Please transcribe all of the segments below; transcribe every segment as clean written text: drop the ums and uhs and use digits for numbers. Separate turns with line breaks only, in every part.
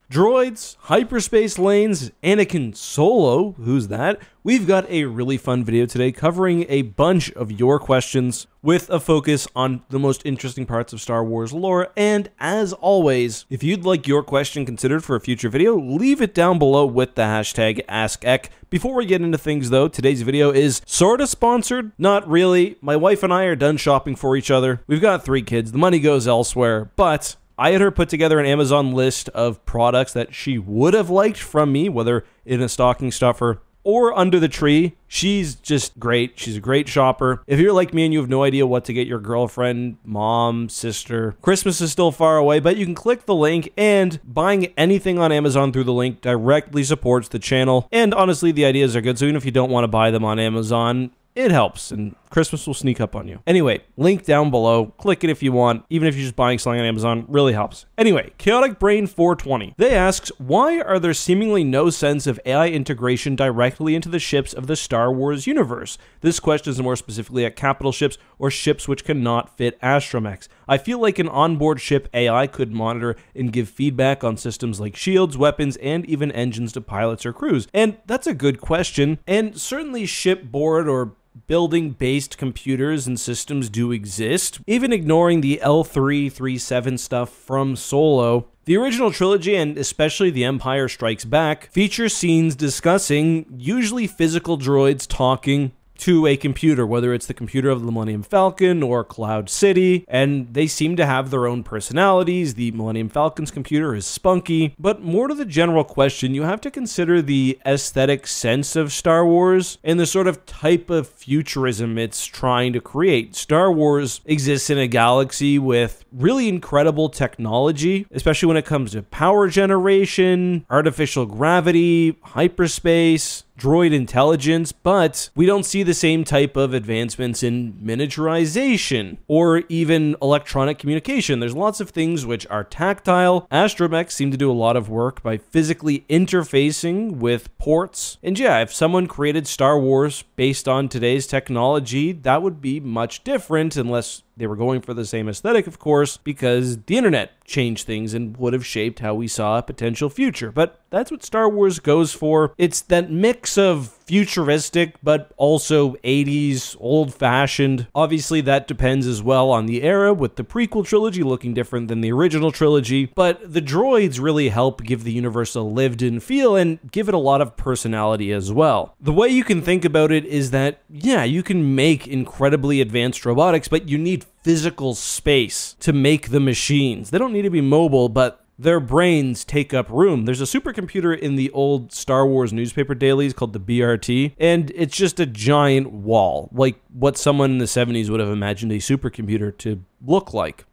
Droids, hyperspace lanes, Anakin Solo, who's that? We've got a really fun video today covering a bunch of your questions with a focus on the most interesting parts of Star Wars lore. And as always, if you'd like your question considered for a future video, leave it down below with the hashtag AskEck. Before we get into things though, today's video is sorta sponsored. Not really. My wife and I are done shopping for each other. We've got 3 kids. The money goes elsewhere, but I had her put together an Amazon list of products that she would have liked from me, whether in a stocking stuffer or under the tree. She's just great. She's a great shopper. If you're like me and you have no idea what to get your girlfriend, mom, sister, Christmas is still far away, but you can click the link, and buying anything on Amazon through the link directly supports the channel. And honestly, the ideas are good, so even if you don't want to buy them on Amazon, it helps, and Christmas will sneak up on you. Anyway, link down below. Click it if you want. Even if you're just buying something on Amazon, really helps. Anyway, Chaotic Brain 420. They asks, why are there seemingly no sense of AI integration directly into the ships of the Star Wars universe? This question is more specifically at capital ships or ships which cannot fit astromechs. I feel like an onboard ship AI could monitor and give feedback on systems like shields, weapons, and even engines to pilots or crews. And that's a good question. And certainly shipboard or building-based computers and systems do exist. Even ignoring the L337 stuff from Solo, the original trilogy, and especially The Empire Strikes Back, feature scenes discussing usually physical droids talking to a computer, whether it's the computer of the Millennium Falcon or Cloud City, and they seem to have their own personalities. The Millennium Falcon's computer is spunky, but more to the general question, you have to consider the aesthetic sense of Star Wars and the sort of type of futurism it's trying to create. Star Wars exists in a galaxy with really incredible technology, especially when it comes to power generation, artificial gravity, hyperspace, droid intelligence, but we don't see the same type of advancements in miniaturization or even electronic communication. There's lots of things which are tactile. Astromechs seem to do a lot of work by physically interfacing with ports. And yeah, if someone created Star Wars based on today's technology, that would be much different, unless they were going for the same aesthetic, of course, because the internet changed things and would have shaped how we saw a potential future. But that's what Star Wars goes for. It's that mix of futuristic, but also 80s, old-fashioned. Obviously, that depends as well on the era, with the prequel trilogy looking different than the original trilogy. But the droids really help give the universe a lived-in feel and give it a lot of personality as well. The way you can think about it is that, yeah, you can make incredibly advanced robotics, but you need physical space to make the machines. They don't need to be mobile, but their brains take up room. There's a supercomputer in the old Star Wars newspaper dailies called the BRT, and it's just a giant wall, like what someone in the 70s would have imagined a supercomputer to look like.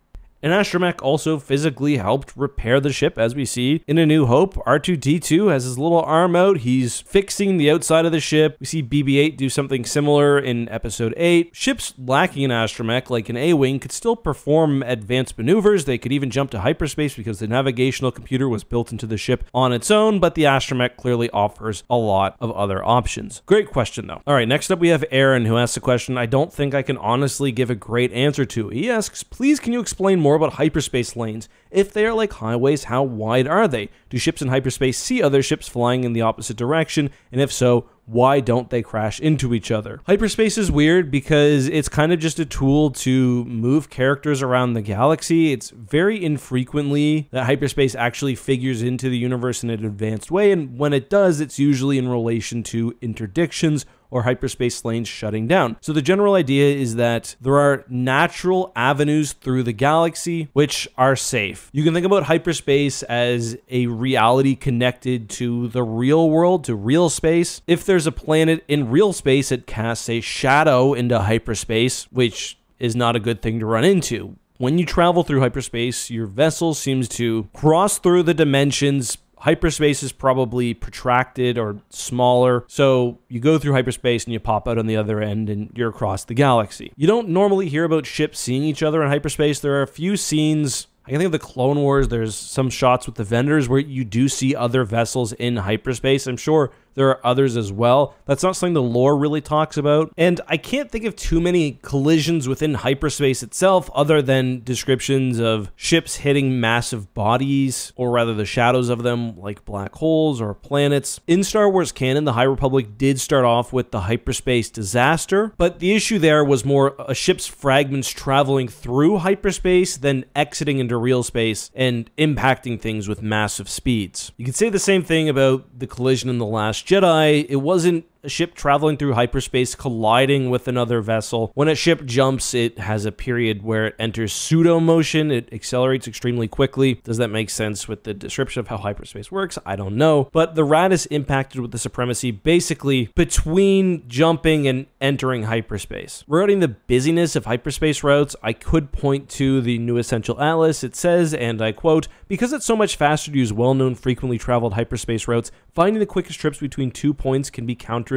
An astromech also physically helped repair the ship, as we see in A New Hope. R2-D2 has his little arm out. He's fixing the outside of the ship. We see BB-8 do something similar in Episode 8. Ships lacking an astromech, like an A-Wing, could still perform advanced maneuvers. They could even jump to hyperspace because the navigational computer was built into the ship on its own, but the astromech clearly offers a lot of other options. Great question, though. All right, next up we have Aaron, who asks a question I don't think I can honestly give a great answer to. He asks, please can you explain more about hyperspace lanes? If they are like highways, how wide are they? Do ships in hyperspace see other ships flying in the opposite direction? And if so, why don't they crash into each other? Hyperspace is weird because it's kind of just a tool to move characters around the galaxy. It's very infrequently that hyperspace actually figures into the universe in an advanced way, and when it does, it's usually in relation to interdictions or hyperspace lanes shutting down. So the general idea is that there are natural avenues through the galaxy which are safe. You can think about hyperspace as a reality connected to the real world, to real space. If there's a planet in real space, it casts a shadow into hyperspace, which is not a good thing to run into. When you travel through hyperspace, your vessel seems to cross through the dimensions. Hyperspace is probably protracted or smaller, so you go through hyperspace and you pop out on the other end and you're across the galaxy. You don't normally hear about ships seeing each other in hyperspace. There are a few scenes, I can think of the Clone Wars, there's some shots with the vendors where you do see other vessels in hyperspace. I'm sure there are others as well. That's not something the lore really talks about. And I can't think of too many collisions within hyperspace itself other than descriptions of ships hitting massive bodies, or rather the shadows of them, like black holes or planets. In Star Wars canon, the High Republic did start off with the hyperspace disaster, but the issue there was more a ship's fragments traveling through hyperspace, then exiting into real space and impacting things with massive speeds. You could say the same thing about the collision in The Last Jedi. It wasn't a ship traveling through hyperspace colliding with another vessel. When a ship jumps, it has a period where it enters pseudo motion. It accelerates extremely quickly. Does that make sense with the description of how hyperspace works? I don't know. But the Raddus impacted with the supremacy basically between jumping and entering hyperspace. Regarding the busyness of hyperspace routes, I could point to the New Essential Atlas. It says, and I quote, "Because it's so much faster to use well-known frequently traveled hyperspace routes, finding the quickest trips between 2 points can be counterintuitive.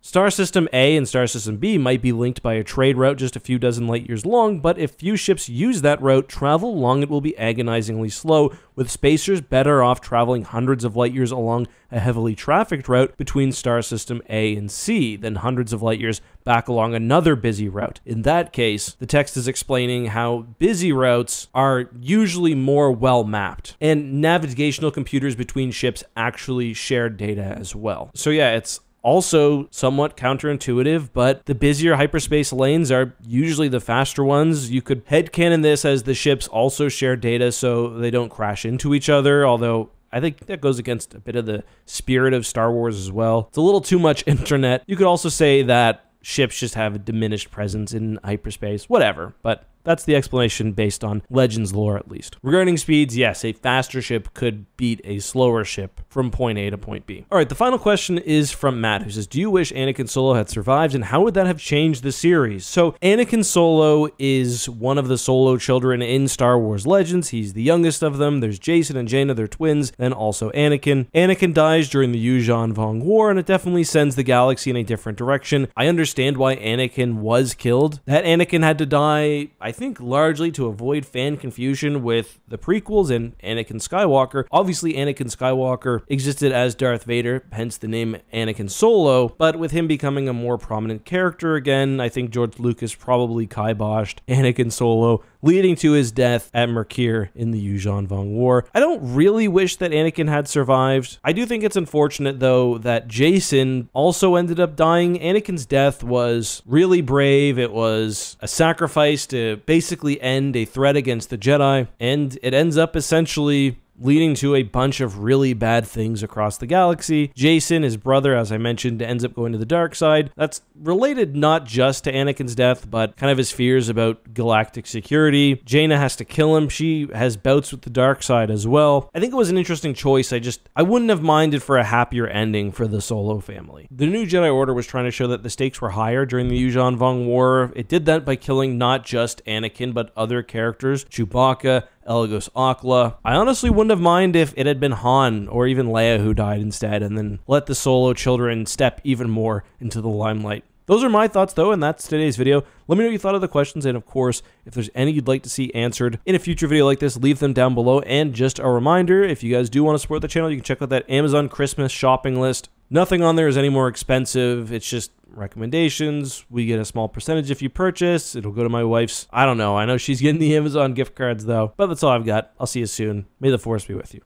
Star System A and Star System B might be linked by a trade route just a few dozen light years long, but if few ships use that route, travel along it will be agonizingly slow, with spacers better off traveling hundreds of light years along a heavily trafficked route between Star System A and C than hundreds of light years back along another busy route. In that case, the text is explaining how busy routes are usually more well mapped, and navigational computers between ships actually share data as well. So yeah, it's also somewhat counterintuitive, but the busier hyperspace lanes are usually the faster ones. You could headcanon this as the ships also share data so they don't crash into each other, although I think that goes against a bit of the spirit of Star Wars as well. It's a little too much internet. You could also say that ships just have a diminished presence in hyperspace, whatever, but that's the explanation based on Legends lore, at least. Regarding speeds, yes, a faster ship could beat a slower ship from point A to point B. All right, the final question is from Matt, who says, do you wish Anakin Solo had survived, and how would that have changed the series? So Anakin Solo is one of the Solo children in Star Wars Legends. He's the youngest of them. There's Jacen and Jaina, they're twins, and also Anakin. Anakin dies during the Yuuzhan Vong War, and it definitely sends the galaxy in a different direction. I understand why Anakin was killed. That Anakin had to die, I think largely to avoid fan confusion with the prequels and Anakin Skywalker. Obviously, Anakin Skywalker existed as Darth Vader, hence the name Anakin Solo, but with him becoming a more prominent character again, I think George Lucas probably kiboshed Anakin Solo, leading to his death at Mercure in the Yuuzhan Vong War. I don't really wish that Anakin had survived. I do think it's unfortunate, though, that Jacen also ended up dying. Anakin's death was really brave. It was a sacrifice to basically end a threat against the Jedi, and it ends up essentially leading to a bunch of really bad things across the galaxy. Jacen, his brother, as I mentioned, ends up going to the dark side. That's related not just to Anakin's death, but kind of his fears about galactic security. Jaina has to kill him. She has bouts with the dark side as well. I think it was an interesting choice. I wouldn't have minded for a happier ending for the Solo family. The New Jedi Order was trying to show that the stakes were higher during the Yuuzhan Vong War. It did that by killing not just Anakin, but other characters, Chewbacca, Elagos Akla. I honestly wouldn't have minded if it had been Han or even Leia who died instead, and then let the Solo children step even more into the limelight. Those are my thoughts, though, and that's today's video. Let me know what you thought of the questions, and of course, if there's any you'd like to see answered in a future video like this, leave them down below. And just a reminder, if you guys do want to support the channel, you can check out that Amazon Christmas shopping list. Nothing on there is any more expensive. It's just recommendations. We get a small percentage if you purchase. It'll go to my wife's. I don't know. I know she's getting the Amazon gift cards, though. But that's all I've got. I'll see you soon. May the Force be with you.